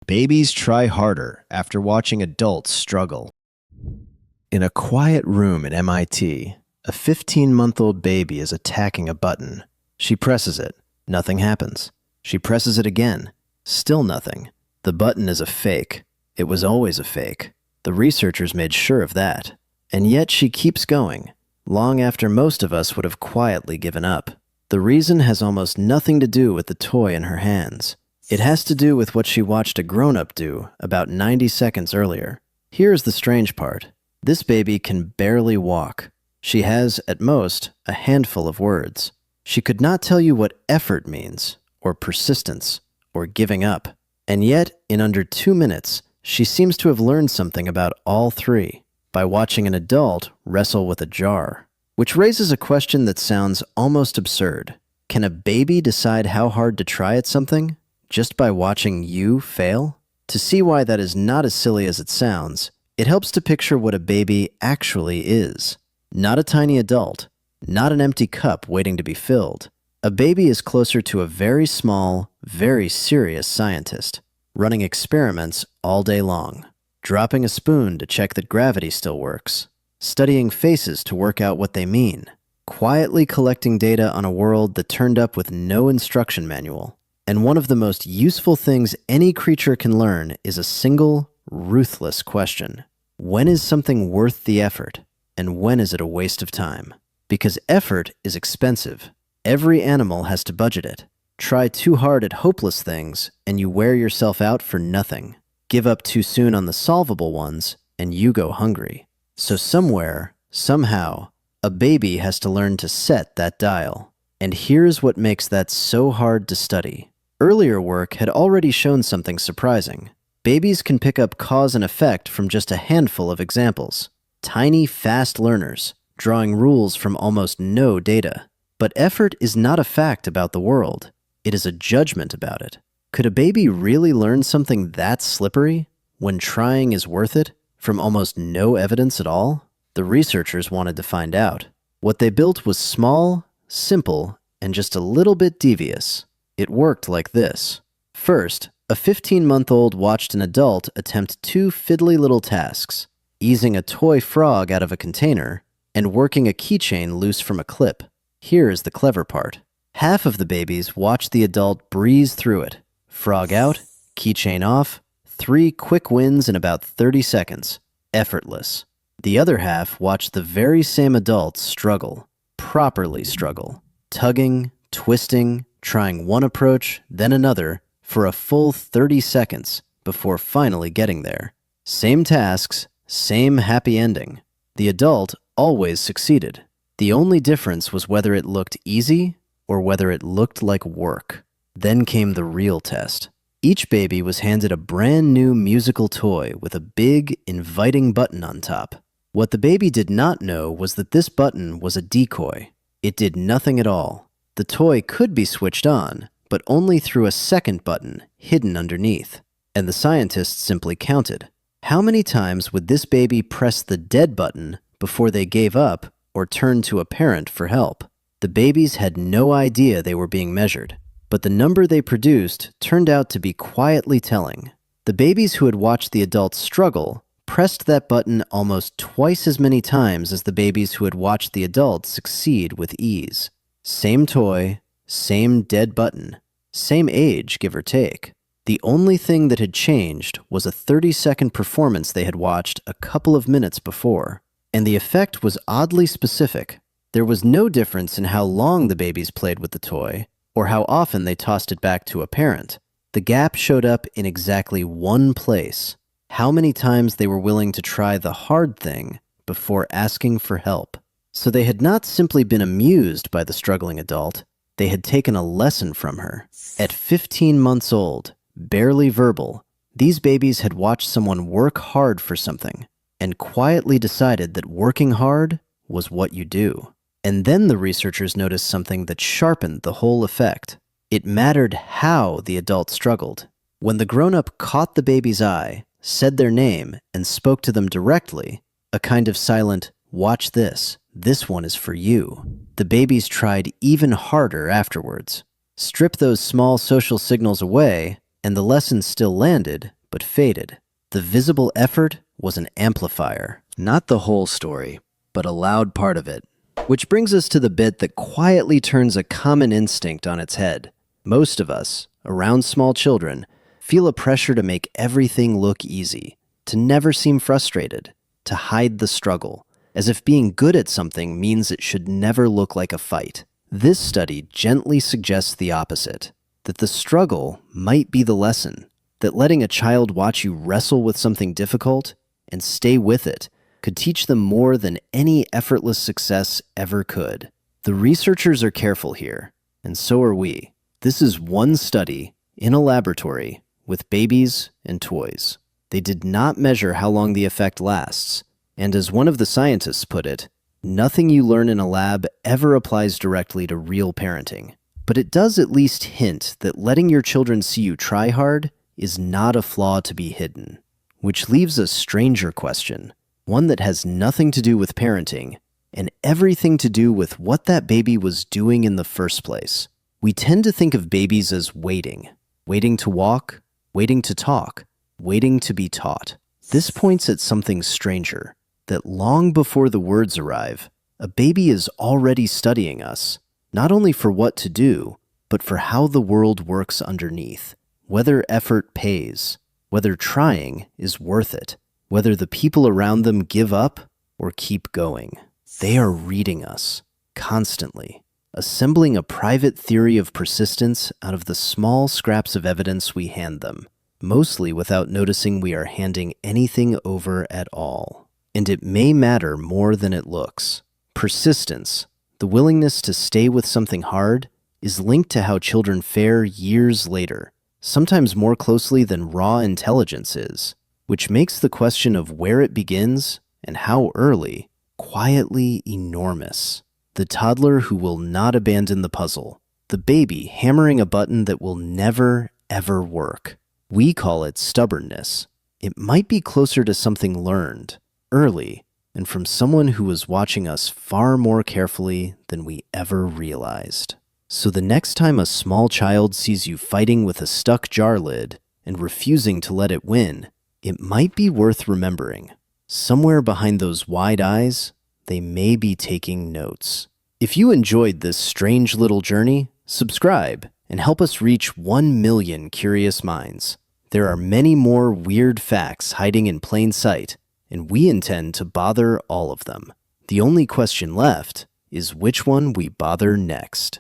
Babies try harder after watching adults struggle. In a quiet room at MIT, a 15-month-old baby is attacking a button. She presses it. Nothing happens. She presses it again. Still nothing. The button is a fake. It was always a fake. The researchers made sure of that. And yet she keeps going, long after most of us would have quietly given up. The reason has almost nothing to do with the toy in her hands. It has to do with what she watched a grown-up do about 90 seconds earlier. Here's the strange part. This baby can barely walk. She has, at most, a handful of words. She could not tell you what effort means, or persistence, or giving up. And yet, in under 2 minutes, she seems to have learned something about all three by watching an adult wrestle with a jar. Which raises a question that sounds almost absurd. Can a baby decide how hard to try at something just by watching you fail? To see why that is not as silly as it sounds, it helps to picture what a baby actually is. Not a tiny adult, not an empty cup waiting to be filled. A baby is closer to a very small, very serious scientist, running experiments all day long, dropping a spoon to check that gravity still works, studying faces to work out what they mean, quietly collecting data on a world that turned up with no instruction manual. And one of the most useful things any creature can learn is a single, ruthless question. When is something worth the effort, and when is it a waste of time? Because effort is expensive. Every animal has to budget it. Try too hard at hopeless things, and you wear yourself out for nothing. Give up too soon on the solvable ones, and you go hungry. So somewhere, somehow, a baby has to learn to set that dial. And here's what makes that so hard to study. Earlier work had already shown something surprising. Babies can pick up cause and effect from just a handful of examples. Tiny, fast learners, drawing rules from almost no data. But effort is not a fact about the world. It is a judgment about it. Could a baby really learn something that slippery, when trying is worth it, from almost no evidence at all? The researchers wanted to find out. What they built was small, simple, and just a little bit devious. It worked like this. First, a 15-month-old watched an adult attempt 2 fiddly little tasks, easing a toy frog out of a container and working a keychain loose from a clip. Here is the clever part. Half of the babies watched the adult breeze through it. Frog out, keychain off, 3 quick wins in about 30 seconds. Effortless. The other half watched the very same adult struggle. Properly struggle. Tugging, twisting, trying one approach, then another, for a full 30 seconds before finally getting there. Same tasks, same happy ending. The adult always succeeded. The only difference was whether it looked easy or whether it looked like work. Then came the real test. Each baby was handed a brand new musical toy with a big, inviting button on top. What the baby did not know was that this button was a decoy. It did nothing at all. The toy could be switched on, but only through a second button hidden underneath. And the scientists simply counted. How many times would this baby press the dead button before they gave up or turned to a parent for help? The babies had no idea they were being measured, but the number they produced turned out to be quietly telling. The babies who had watched the adults struggle pressed that button almost twice as many times as the babies who had watched the adults succeed with ease. Same toy, same dead button, same age, give or take. The only thing that had changed was a 30-second performance they had watched a couple of minutes before, and the effect was oddly specific. There was no difference in how long the babies played with the toy, or how often they tossed it back to a parent. The gap showed up in exactly one place: how many times they were willing to try the hard thing before asking for help. So they had not simply been amused by the struggling adult, they had taken a lesson from her. At 15 months old, barely verbal, these babies had watched someone work hard for something, and quietly decided that working hard was what you do. And then the researchers noticed something that sharpened the whole effect. It mattered how the adult struggled. When the grown-up caught the baby's eye, said their name, and spoke to them directly, a kind of silent, "Watch this. This one is for you," the babies tried even harder afterwards. Strip those small social signals away, And the lesson still landed, but faded. The visible effort was an amplifier, not the whole story, but a loud part of it. Which brings us to the bit that quietly turns a common instinct on its head. Most of us, around small children, feel a pressure to make everything look easy, to never seem frustrated, to hide the struggle, as if being good at something means it should never look like a fight. This study gently suggests the opposite, that the struggle might be the lesson, that letting a child watch you wrestle with something difficult and stay with it could teach them more than any effortless success ever could. The researchers are careful here, and so are we. This is one study in a laboratory with babies and toys. They did not measure how long the effect lasts, and as one of the scientists put it, nothing you learn in a lab ever applies directly to real parenting. But it does at least hint that letting your children see you try hard is not a flaw to be hidden. Which leaves a stranger question, one that has nothing to do with parenting and everything to do with what that baby was doing in the first place. We tend to think of babies as waiting to walk, waiting to talk, waiting to be taught. This points at something stranger, that long before the words arrive, a baby is already studying us, not only for what to do, but for how the world works underneath, whether effort pays, whether trying is worth it, whether the people around them give up or keep going. They are reading us, constantly, assembling a private theory of persistence out of the small scraps of evidence we hand them, mostly without noticing we are handing anything over at all. And it may matter more than it looks. Persistence, the willingness to stay with something hard, is linked to how children fare years later, sometimes more closely than raw intelligence is, which makes the question of where it begins and how early quietly enormous. The toddler who will not abandon the puzzle, the baby hammering a button that will never, ever work. We call it stubbornness. It might be closer to something learned, early, and from someone who was watching us far more carefully than we ever realized. So the next time a small child sees you fighting with a stuck jar lid and refusing to let it win, it might be worth remembering. Somewhere behind those wide eyes, they may be taking notes. If you enjoyed this strange little journey, subscribe and help us reach 1 million curious minds. There are many more weird facts hiding in plain sight, and we intend to bother all of them. The only question left is which one we bother next.